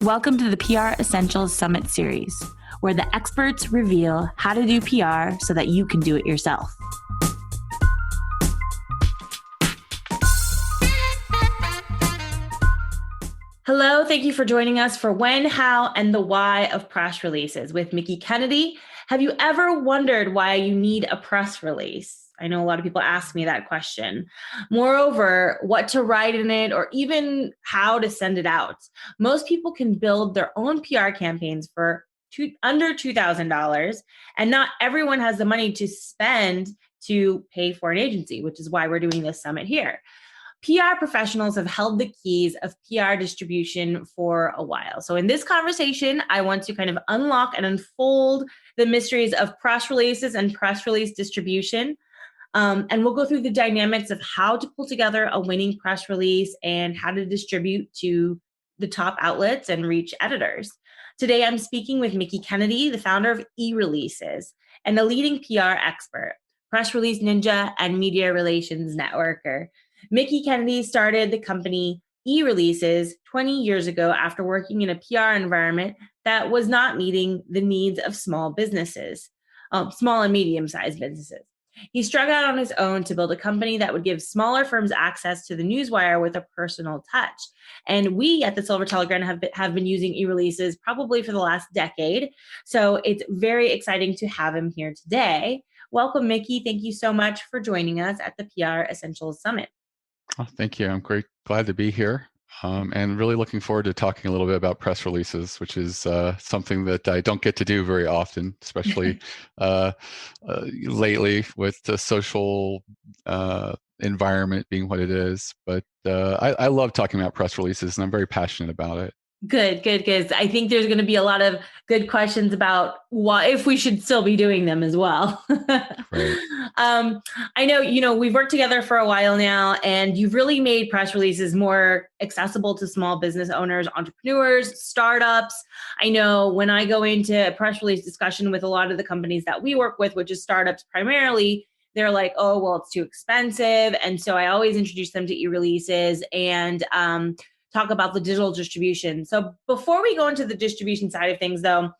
Welcome to the PR Essentials Summit series, where the experts reveal how to do PR so that you can do it yourself. Hello, thank you for joining us for When, How, and the Why of Press Releases with Mickie Kennedy. Have you ever wondered why you need a press release? I know a lot of people ask me that question. Moreover, what to write in it or even how to send it out. Most people can build their own PR campaigns for under $2,000, and not everyone has the money to spend to pay for an agency, which is why we're doing this summit here. PR professionals have held the keys of PR distribution for a while. So in this conversation, I want to kind of unlock and unfold the mysteries of press releases and press release distribution. And we'll go through the dynamics of how to pull together a winning press release and how to distribute to the top outlets and reach editors. Today, I'm speaking with Mickie Kennedy, the founder of eReleases and a leading PR expert, press release ninja, and media relations networker. Mickie Kennedy started the company eReleases 20 years ago after working in a PR environment that was not meeting the needs of small businesses, small and medium-sized businesses. He struck out on his own to build a company that would give smaller firms access to the newswire with a personal touch. And we at the Silver Telegram have been using eReleases probably for the last decade. So it's very exciting to have him here today. Welcome, Mickie. Thank you so much for joining us at the PR Essentials Summit. Oh, thank you. I'm glad to be here, and really looking forward to talking a little bit about press releases, which is something that I don't get to do very often, especially lately with the social environment being what it is. But I love talking about press releases, and I'm very passionate about it. Good. I think there's going to be a lot of good questions about why, if we should still be doing them as well. Right. I know, we've worked together for a while now, and you've really made press releases more accessible to small business owners, entrepreneurs, startups. I know when I go into a press release discussion with a lot of the companies that we work with, which is startups primarily, they're like, oh, well, it's too expensive. And so I always introduce them to eReleases and talk about the digital distribution. So before we go into the distribution side of things, though,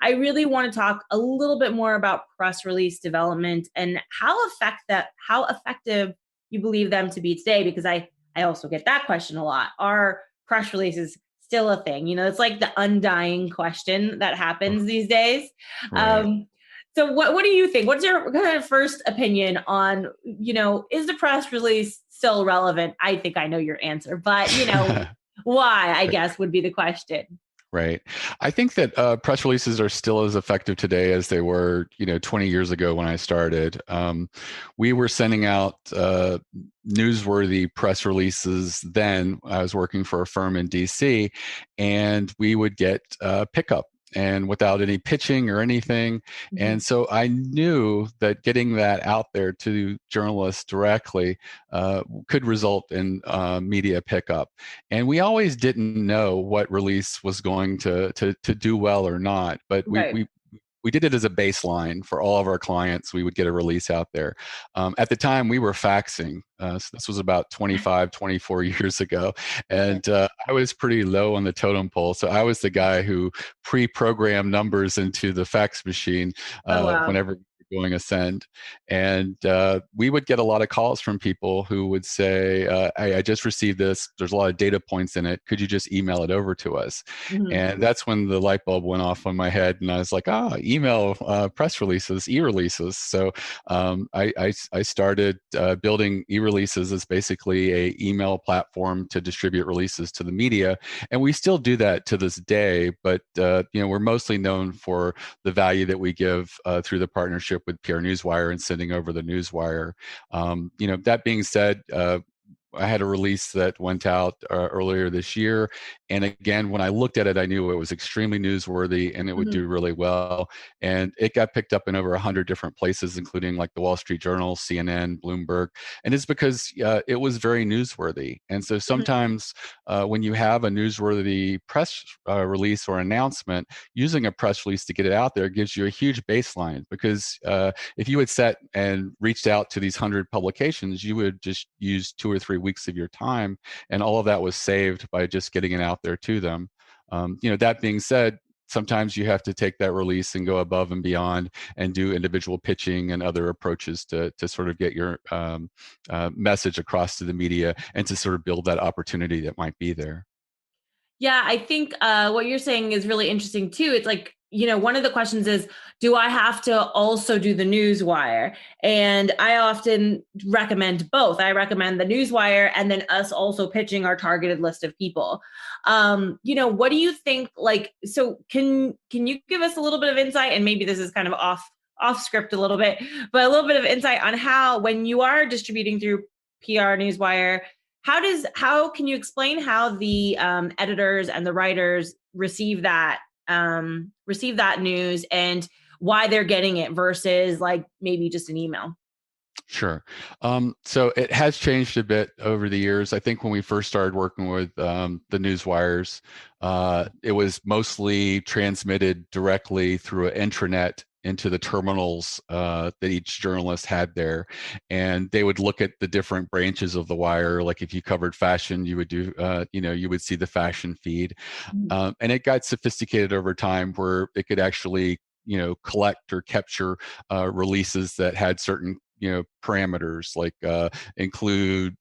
I really want to talk a little bit more about press release development and how effective you believe them to be today, because I also get that question a lot. Are press releases still a thing? It's like the undying question that happens these days. Right. So what do you think? What's your kind of first opinion on, is the press release still relevant? I think I know your answer, but, why, I guess, would be the question. Right. I think that press releases are still as effective today as they were, 20 years ago when I started. We were sending out newsworthy press releases then. I was working for a firm in DC, and we would get pickup and without any pitching or anything. Mm-hmm. And so I knew that getting that out there to journalists directly could result in media pickup. And we always didn't know what release was going to do well or not, but we did it as a baseline for all of our clients. We would get a release out there. At the time, we were faxing. So this was about 24 years ago. And I was pretty low on the totem pole. So I was the guy who pre-programmed numbers into the fax machine whenever going a send. And we would get a lot of calls from people who would say, I just received this. There's a lot of data points in it. Could you just email it over to us? Mm-hmm. And that's when the light bulb went off on my head. And I was like, email press releases, eReleases. So I started building eReleases as basically a email platform to distribute releases to the media. And we still do that to this day, but we're mostly known for the value that we give through the partnership with PR Newswire and sending over the newswire. That being said, I had a release that went out earlier this year. And again, when I looked at it, I knew it was extremely newsworthy and it would do really well. And it got picked up in over 100 different places, including like the Wall Street Journal, CNN, Bloomberg. And it's because it was very newsworthy. And so sometimes when you have a newsworthy press release or announcement, using a press release to get it out there gives you a huge baseline. Because if you had sat and reached out to these 100 publications, you would just use 2 or 3 weeks of your time, and all of that was saved by just getting it out there to them. That being said, sometimes you have to take that release and go above and beyond and do individual pitching and other approaches to sort of get your message across to the media and to sort of build that opportunity that might be there. Yeah, I think what you're saying is really interesting too. It's like, one of the questions is, do I have to also do the news wire? And I often recommend both. I recommend the news wire and then us also pitching our targeted list of people. What do you think? Like, so can you give us a little bit of insight? And maybe this is kind of off script a little bit, but a little bit of insight on how, when you are distributing through PR Newswire, how can you explain how the editors and the writers receive that news and why they're getting it versus like maybe just an email? Sure. So it has changed a bit over the years. I think when we first started working with the news wires, it was mostly transmitted directly through an intranet into the terminals that each journalist had there, and they would look at the different branches of the wire. Like if you covered fashion, you would do, you would see the fashion feed, and it got sophisticated over time where it could actually, collect or capture releases that had certain parameters like include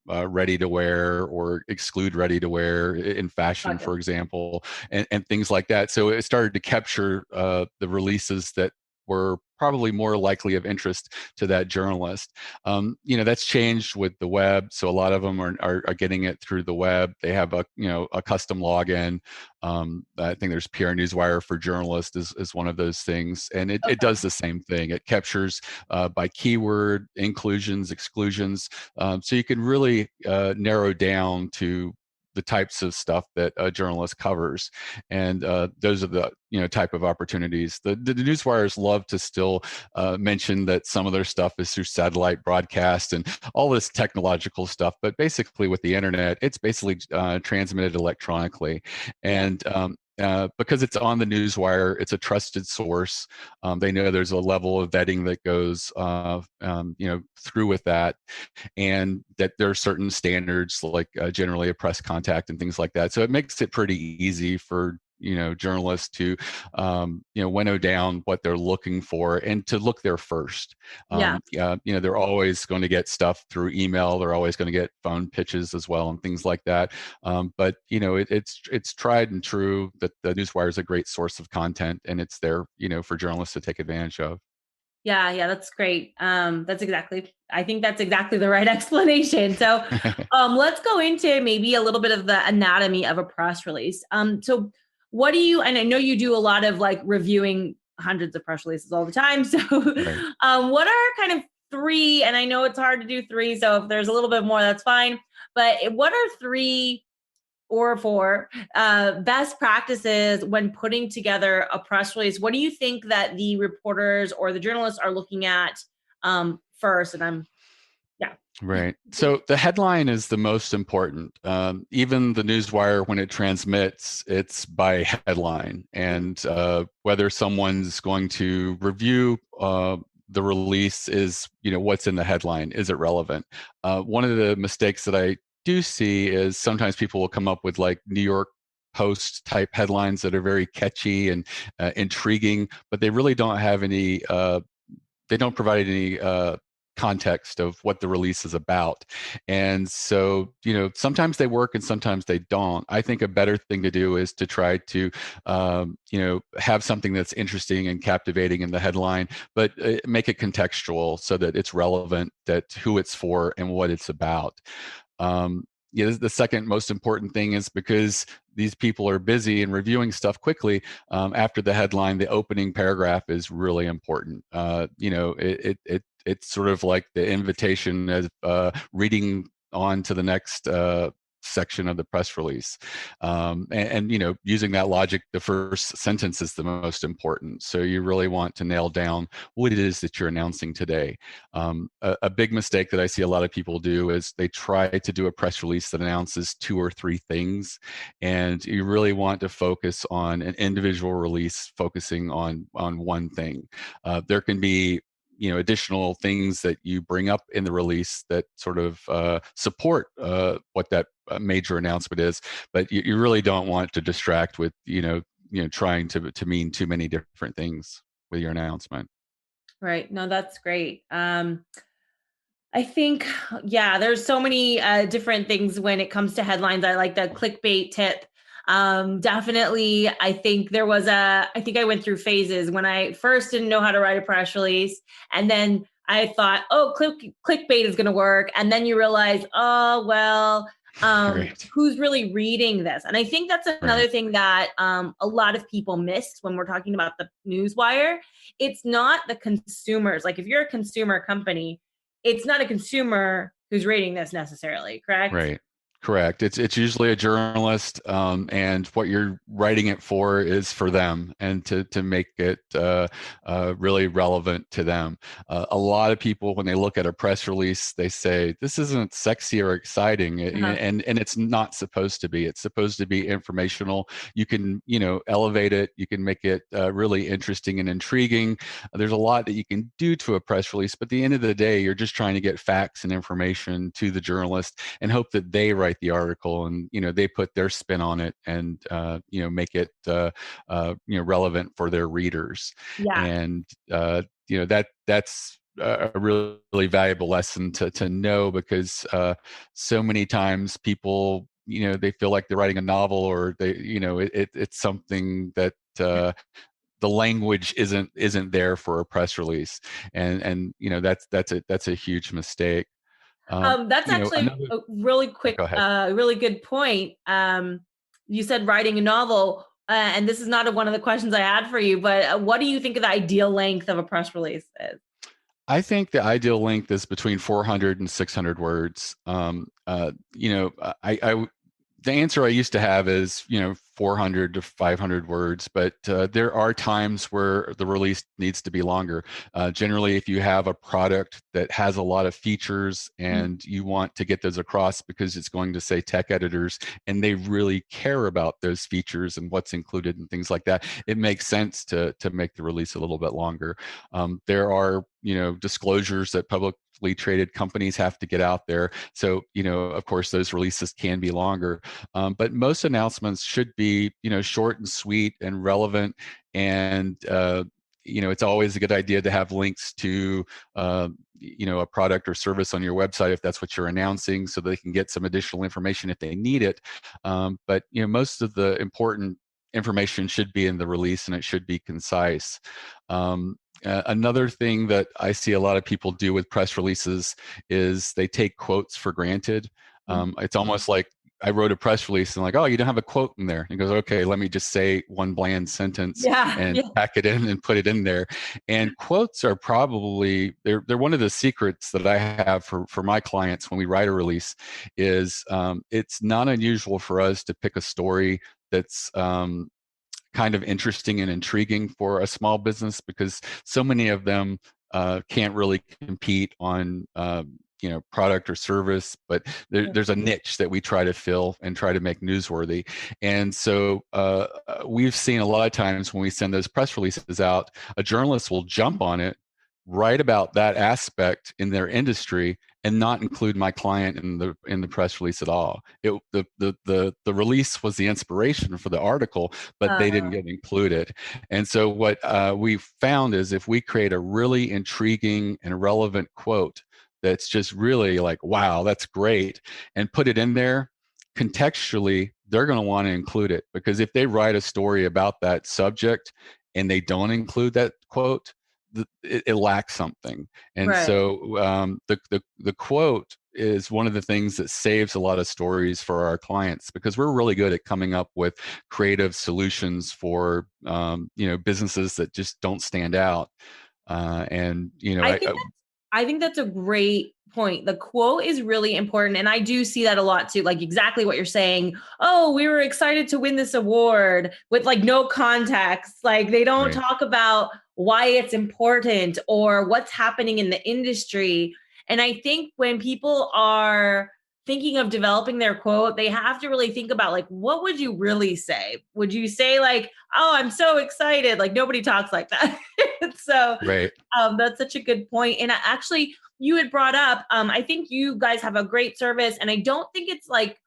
ready to wear or exclude ready to wear in fashion, Gotcha. for example, and things like that. So it started to capture the releases that were probably more likely of interest to that journalist. That's changed with the web. So a lot of them are getting it through the web. They have a custom login. I think there's PR Newswire for Journalists is one of those things, and it Okay. does the same thing. It captures by keyword, inclusions, exclusions, so you can really narrow down to the types of stuff that a journalist covers, and those are the type of opportunities. The newswires love to still mention that some of their stuff is through satellite broadcast and all this technological stuff, but basically with the internet, it's basically transmitted electronically, Yeah. and because it's on the newswire, it's a trusted source. They know there's a level of vetting that goes through with that, and that there are certain standards like generally a press contact and things like that. So it makes it pretty easy for journalists to winnow down what they're looking for and to look there first. Yeah. They're always going to get stuff through email. They're always going to get phone pitches as well and things like that. But it's tried and true that the newswire is a great source of content, and it's there for journalists to take advantage of. Yeah, that's great. I think that's exactly the right explanation. So, let's go into maybe a little bit of the anatomy of a press release. So what do you, and I know you do a lot of like reviewing hundreds of press releases all the time. So, Right. what are kind of three, and I know it's hard to do three, so if there's a little bit more, that's fine. But what are three or four best practices when putting together a press release? What do you think that the reporters or the journalists are looking at first? And yeah. Right. So the headline is the most important. Even the newswire, when it transmits, it's by headline. And whether someone's going to review the release is, what's in the headline. Is it relevant? One of the mistakes that I do see is sometimes people will come up with like New York Post type headlines that are very catchy and intriguing, but they really don't have any they don't provide any context of what the release is about. And so, sometimes they work and sometimes they don't. I think a better thing to do is to try to, have something that's interesting and captivating in the headline, but make it contextual so that it's relevant, that who it's for and what it's about. The second most important thing is because these people are busy and reviewing stuff quickly. After the headline, the opening paragraph is really important. It's sort of like the invitation as reading on to the next section of the press release, and using that logic, the first sentence is the most important. So you really want to nail down what it is that you're announcing today. A big mistake that I see a lot of people do is they try to do a press release that announces two or three things, and you really want to focus on an individual release focusing on one thing. There can be additional things that you bring up in the release that sort of support what that major announcement is, but you really don't want to distract with trying to mean too many different things with your announcement. Right. No, that's great. I think, yeah, there's so many different things when it comes to headlines. I like the clickbait tip. Definitely, I think I went through phases when I first didn't know how to write a press release. And then I thought, oh, clickbait is going to work. And then you realize, oh, well, Right. who's really reading this? And I think that's Right. another thing that a lot of people missed when we're talking about the news wire. It's not the consumers. Like if you're a consumer company, it's not a consumer who's reading this necessarily, correct? Right. Correct. It's usually a journalist, and what you're writing it for is for them, and to make it really relevant to them. A lot of people, when they look at a press release, they say this isn't sexy or exciting, Uh-huh. and it's not supposed to be. It's supposed to be informational. You can elevate it. You can make it really interesting and intriguing. There's a lot that you can do to a press release, but at the end of the day, you're just trying to get facts and information to the journalist and hope that they write the article, and they put their spin on it, and make it relevant for their readers. Yeah. And that's a really valuable lesson to know, because so many times people they feel like they're writing a novel, or it's something that the language isn't there for a press release, and that's a huge mistake. That's actually Another. a really quick, Go ahead. really good point. You said writing a novel, and this is not one of the questions I had for you, but what do you think of the ideal length of a press release is? I think the ideal length is between 400 and 600 words. The answer I used to have is 400 to 500 words, but there are times where the release needs to be longer. Generally, if you have a product that has a lot of features and you want to get those across because it's going to say tech editors and they really care about those features and what's included and things like that, it makes sense to make the release a little bit longer. There are disclosures that publicly traded companies have to get out there, so of course those releases can be longer. But most announcements should be, short and sweet and relevant. And it's always a good idea to have links to, a product or service on your website if that's what you're announcing, so they can get some additional information if they need it. But most of the important information should be in the release, and it should be concise. Another thing that I see a lot of people do with press releases is they take quotes for granted. It's almost like I wrote a press release and like, oh, you don't have a quote in there. And he goes, okay, let me just say one bland sentence Yeah, and yeah. pack it in and put it in there. And quotes are probably they're one of the secrets that I have for my clients when we write a release. Is it's not unusual for us to pick a story that's kind of interesting and intriguing for a small business, because so many of them can't really compete on product or service, but there's a niche that we try to fill and try to make newsworthy. And so we've seen a lot of times when we send those press releases out, a journalist will jump on it, write about that aspect in their industry, and not include my client in the press release at all. The release was the inspiration for the article, but Uh, they didn't get included. And so what we found is, if we create a really intriguing and relevant quote that's just really like, wow, that's great, and put it in there, contextually, they're going to want to include it, because if they write a story about that subject and they don't include that quote, it lacks something. And right. so the quote is one of the things that saves a lot of stories for our clients, because we're really good at coming up with creative solutions for businesses that just don't stand out. And I think I think that's a great point. The quote is really important. And I do see that a lot too, like exactly what you're saying. Oh, we were excited to win this award, with like no context. Like they don't right, talk about why it's important or what's happening in the industry. And I think when people are thinking of developing their quote, they have to really think about like, what would you really say? Would you say like, oh, I'm so excited? Like nobody talks like that. So right. that's such a good point. And actually, you had brought up, I think you guys have a great service, and I don't think it's like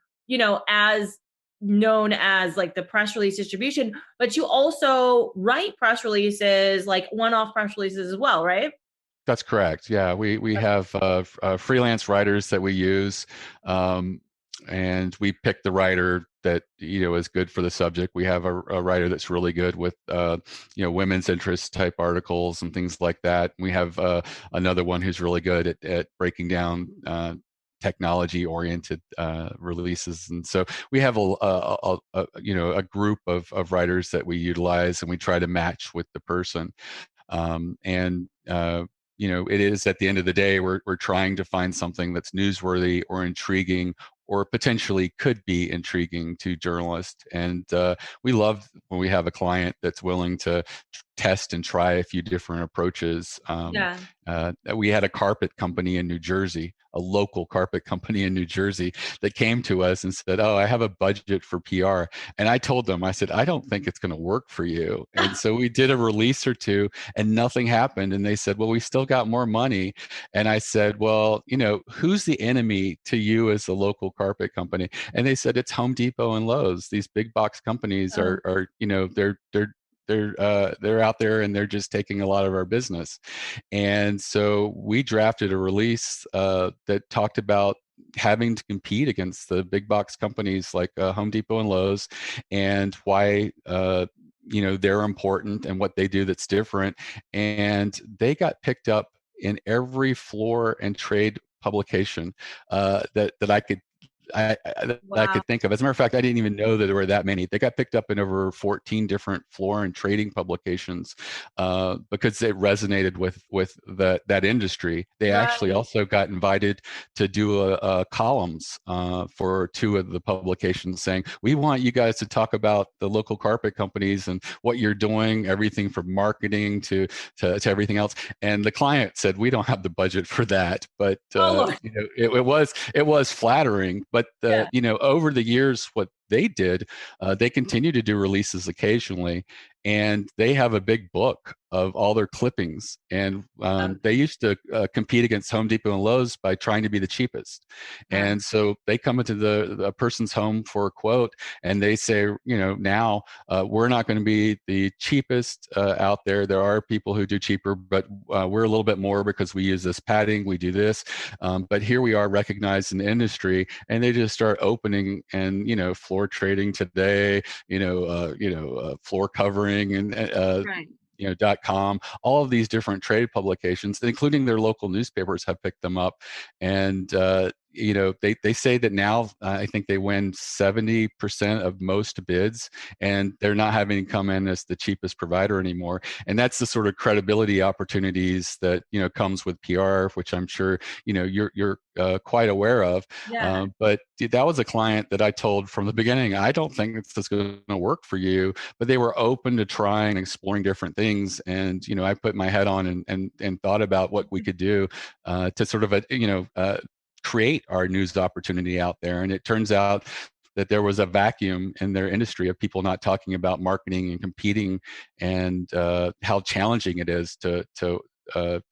as known as like the press release distribution, but you also write press releases, like one-off press releases as well, right? That's correct. Yeah, we have freelance writers that we use, um, and we pick the writer that is good for the subject. We have a writer that's really good with women's interest type articles and things like that. We have another one who's really good at breaking down technology oriented releases, and so we have a group of writers that we utilize, and we try to match with the person. And it is, at the end of the day, we're trying to find something that's newsworthy or intriguing or potentially could be intriguing to journalists. And we love when we have a client that's willing to test and try a few different approaches. Yeah. We had a carpet company in New Jersey, a local carpet company in New Jersey, that came to us and said, "Oh, I have a budget for PR." And I told them, I said, "I don't think it's going to work for you." And so we did a release or two and nothing happened. And they said, "Well, we still got more money." And I said, "Well, who's the enemy to you as a local carpet company?" And they said, "It's Home Depot and Lowe's. These big box companies Oh, are they're out there and they're just taking a lot of our business." And so we drafted a release that talked about having to compete against the big box companies like Home Depot and Lowe's, and why they're important and what they do that's different. And they got picked up in every floor and trade publication that I wow. could think of. As a matter of fact, I didn't even know that there were that many. They got picked up in over 14 different floor and trading publications because it resonated with that industry. They actually Right. also got invited to do a columns for two of the publications, saying, "We want you guys to talk about the local carpet companies and what you're doing, everything from marketing to everything else." And the client said, "We don't have the budget for that," but Oh, Lord. it was flattering. But Yeah. over the years, what they did, they continue to do releases occasionally, and they have a big book of all their clippings. And they used to compete against Home Depot and Lowe's by trying to be the cheapest. Yeah. And so they come into the person's home for a quote, and they say, now we're not going to be the cheapest out there. There are people who do cheaper, but we're a little bit more because we use this padding, we do this. But here we are recognized in the industry, and they just start opening, and floor trading today, floor covering, and Right. .com, all of these different trade publications, including their local newspapers, have picked them up. And they say that now I think they win 70% of most bids, and they're not having to come in as the cheapest provider anymore. And that's the sort of credibility opportunities that comes with PR, which I'm sure you're quite aware of. Yeah. But that was a client that I told from the beginning, "I don't think it's going to work for you," but they were open to trying and exploring different things. And I put my head on and thought about what we could do to sort of create our news opportunity out there. And it turns out that there was a vacuum in their industry of people not talking about marketing and competing, and how challenging it is to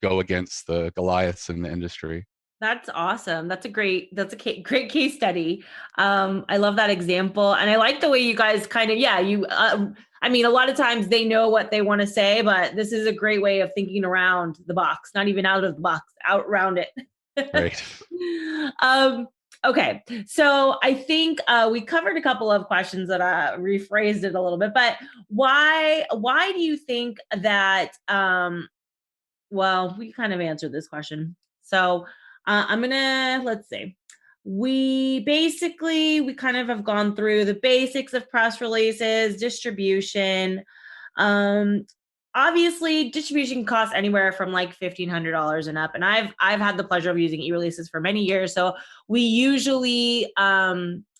go against the Goliaths in the industry. That's awesome. Great case study. I love that example. And I like the way you guys kind of, yeah, I mean, a lot of times they know what they want to say, but this is a great way of thinking around the box, not even out of the box, out around it. Right. um, okay. So I think we covered a couple of questions that rephrased it a little bit, but why do you think that, well, we kind of answered this question. So let's see. We kind of have gone through the basics of press releases, distribution. Um, Obviously, distribution costs anywhere from like $1,500 and up. And I've had the pleasure of using eReleases for many years. So we usually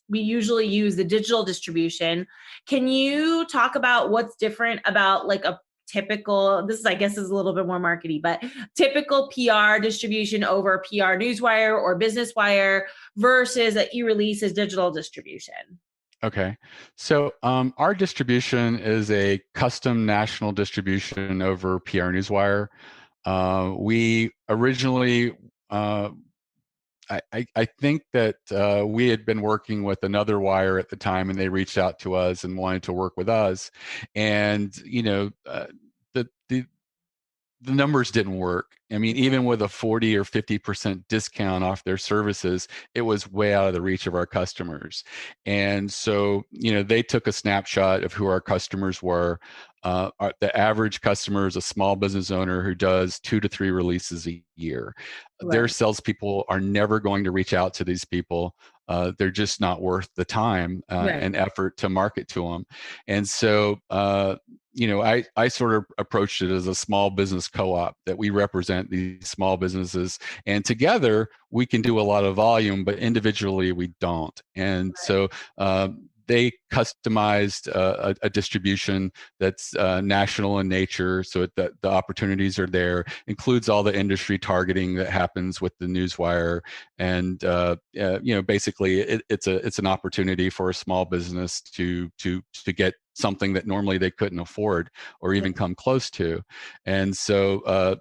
use the digital distribution. Can you talk about what's different about like a typical, this is, I guess, is a little bit more markety, but typical PR distribution over PR Newswire or Business Wire versus a eReleases digital distribution? Okay. So our distribution is a custom national distribution over PR Newswire. We originally, I think that we had been working with another wire at the time, and they reached out to us and wanted to work with us. And the the numbers didn't work. I mean, even with a 40 or 50% discount off their services, it was way out of the reach of our customers. And so, they took a snapshot of who our customers were. The average customer is a small business owner who does 2 to 3 releases a year. Their Right. salespeople are never going to reach out to these people. They're just not worth the time Right. and effort to market to them. And so, I sort of approached it as a small business co-op, that we represent these small businesses, and together we can do a lot of volume, but individually we don't. And so they customized a distribution that's national in nature, so that the opportunities are there. Includes all the industry targeting that happens with the newswire, and basically it's an opportunity for a small business to get something that normally they couldn't afford or even come close to. And so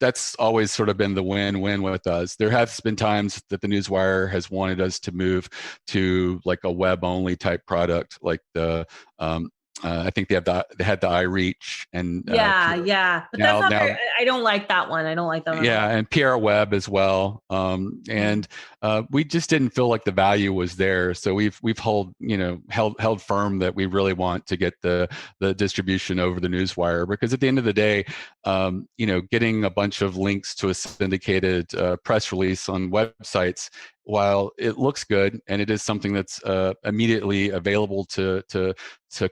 that's always sort of been the win-win with us. There have been times that the newswire has wanted us to move to like a web-only type product, like I think they had the iReach and Yeah, yeah. But that's now not very, now I don't like that one. I don't like that one at yeah, all. and PR Web as well. Mhm. And we just didn't feel like the value was there. So we've held firm that we really want to get the distribution over the newswire, because at the end of the day, getting a bunch of links to a syndicated press release on websites, while it looks good and it is something that's immediately available to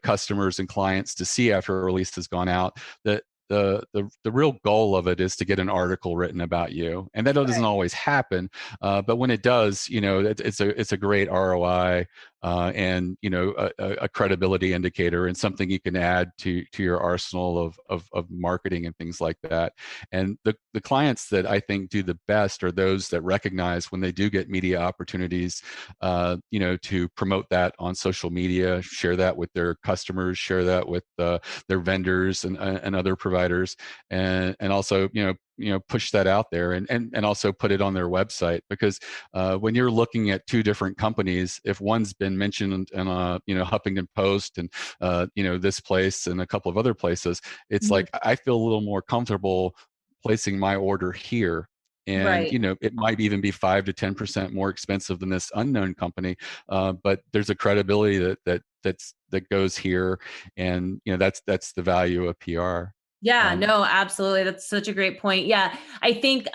customers and clients to see after a release has gone out, that the real goal of it is to get an article written about you, and that doesn't Right. always happen. But when it does, it's a great ROI, and a credibility indicator, and something you can add to your arsenal of marketing and things like that. And the clients that I think do the best are those that recognize when they do get media opportunities, to promote that on social media, share that with their customers, share that with their vendors and other providers, and also push that out there, and also put it on their website. Because when you're looking at two different companies, if one's been mentioned in Huffington Post and this place and a couple of other places, it's Mhm. like I feel a little more comfortable placing my order here. And Right. it might even be 5 to 10% more expensive than this unknown company, but there's a credibility that goes here, and that's the value of PR. Yeah, Um, no, absolutely. That's such a great point. Yeah. I think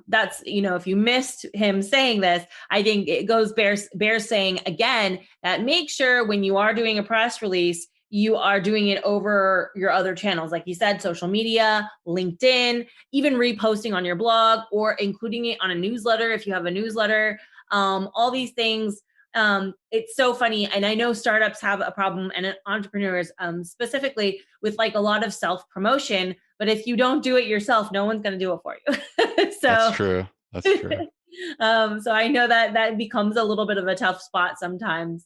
that's, if you missed him saying this, I think it goes bears saying again that make sure when you are doing a press release, you are doing it over your other channels. Like you said, social media, LinkedIn, even reposting on your blog or including it on a newsletter if you have a newsletter. All these things, it's so funny, and I know startups have a problem, and entrepreneurs specifically, with like a lot of self promotion, but if you don't do it yourself, no one's going to do it for you. that's So true. That's true. so I know that that becomes a little bit of a tough spot sometimes.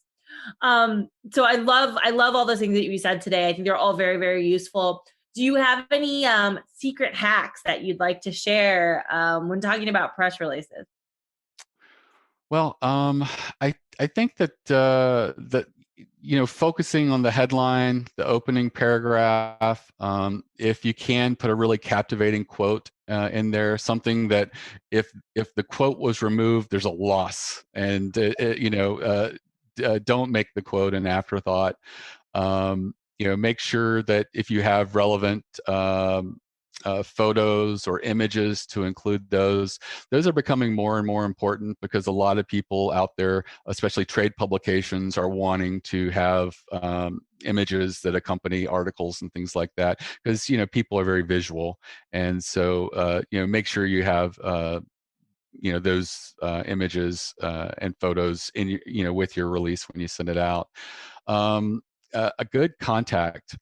So I love all those things that you said today. I think they're all very, very useful. Do you have any secret hacks that you'd like to share when talking about press releases? Well, I think that focusing on the headline, the opening paragraph, if you can put a really captivating quote in there, something that if the quote was removed, there's a loss, and don't make the quote an afterthought. Make sure that if you have relevant photos or images, to include those are becoming more and more important, because a lot of people out there, especially trade publications, are wanting to have images that accompany articles and things like that, because people are very visual. And so make sure you have those images and photos in with your release when you send it out. A good contact.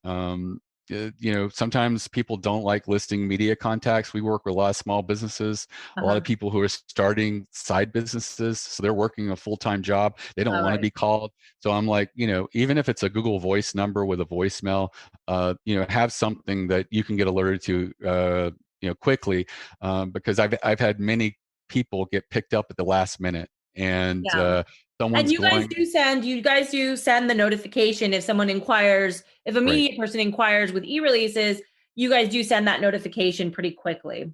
Sometimes people don't like listing media contacts. We work with a lot of small businesses, a lot of Uh-huh. people who are starting side businesses, so they're working a full-time job. They don't All want to right. be called. So I'm like, even if it's a Google Voice number with a voicemail, have something that you can get alerted to, quickly, because I've had many people get picked up at the last minute, and Yeah. And someone's you guys going. do send the notification if someone inquires, if a Right. media person inquires with eReleases, you guys do send that notification pretty quickly.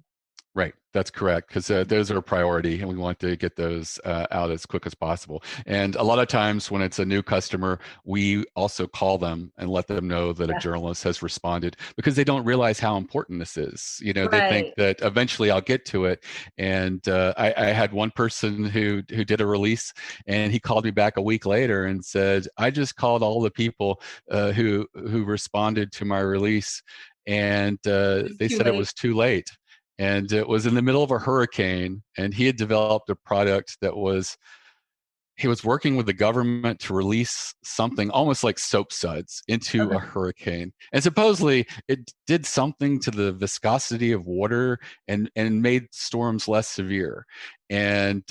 Right, that's correct, because those are a priority, and we want to get those out as quick as possible. And a lot of times when it's a new customer, we also call them and let them know that a Yeah. journalist has responded, because they don't realize how important this is. They think Right. that eventually I'll get to it. And I had one person who did a release, and he called me back a week later and said, "I just called all the people who responded to my release, and It's they too said it late. was too late." And it was in the middle of a hurricane, and he had developed a product that was, he was working with the government to release something almost like soap suds into a Okay. hurricane, and supposedly it did something to the viscosity of water and made storms less severe. And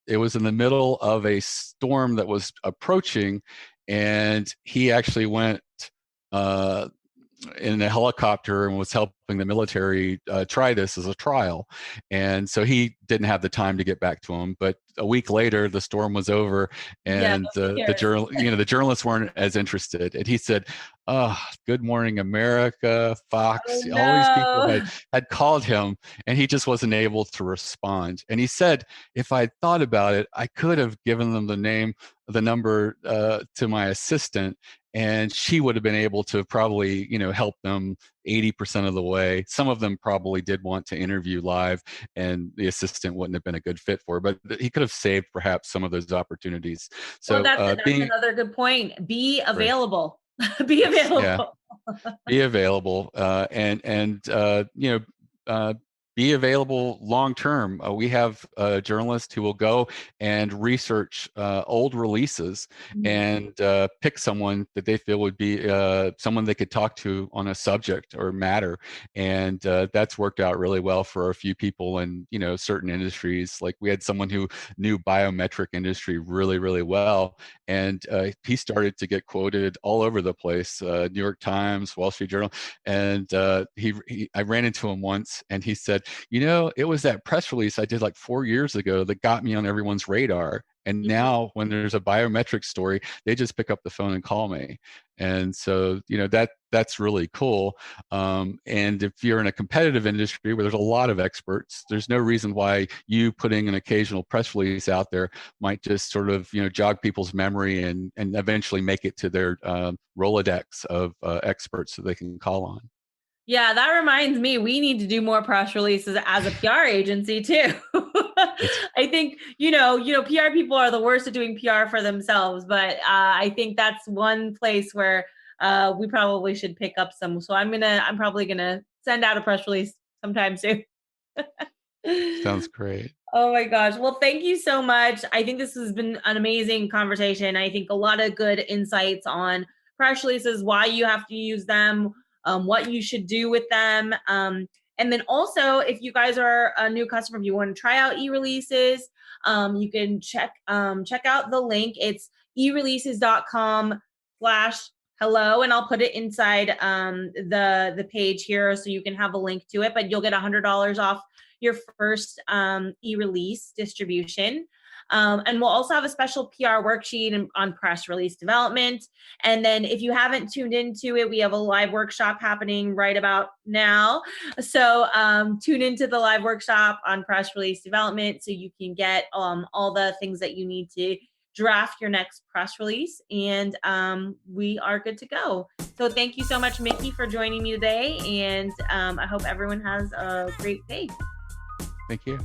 it was in the middle of a storm that was approaching, and he actually went uh, in a helicopter and was helping the military try this as a trial. And so he didn't have the time to get back to him. But a week later, the storm was over, Yeah, and nobody cares. the journalists weren't as interested. And he said, "Oh, Good Morning America, Oh Fox, all these people no. had called him, and he just wasn't able to respond." And he said, "If I'd thought about it, I could have given them the number to my assistant, and she would have been able to probably help them 80% of the way. Some of them probably did want to interview live, and the assistant wouldn't have been a good fit for, but he could have saved perhaps some of those opportunities." Well, So that's being another good point. Be right, available. Be yeah, available. be available, and uh, be available long term. We have journalists who will go and research old releases Mhm. and pick someone that they feel would be someone they could talk to on a subject or matter. And that's worked out really well for a few people in certain industries. Like we had someone who knew biometric industry really, really well, and he started to get quoted all over the place, New York Times, Wall Street Journal. And I ran into him once, and he said, "It was that press release I did like 4 years ago that got me on everyone's radar. And Mhm. now when there's a biometric story, they just pick up the phone and call me." And so, that's really cool. And if you're in a competitive industry where there's a lot of experts, there's no reason why you putting an occasional press release out there might just sort of, jog people's memory and eventually make it to their Rolodex of experts that they can call on. Yeah, that reminds me, we need to do more press releases as a PR agency too. That's I think, PR people are the worst at doing PR for themselves, but I think that's one place where we probably should pick up some. So I'm probably gonna send out a press release sometime soon. sounds great. Oh my gosh. Well, thank you so much. I think this has been an amazing conversation. I think a lot of good insights on press releases, why you have to use them, what you should do with them. And then also, if you guys are a new customer, if you want to try out eReleases, you can check out the link. It's ereleases.com/hello, and I'll put it inside the page here so you can have a link to it. But you'll get $100 off your first e-release distribution. And we'll also have a special PR worksheet on press release development. And then if you haven't tuned into it, we have a live workshop happening right about now. So tune into the live workshop on press release development so you can get all the things that you need to draft your next press release. And we are good to go. So thank you so much, Mickie, for joining me today. And I hope everyone has a great day. Thank you.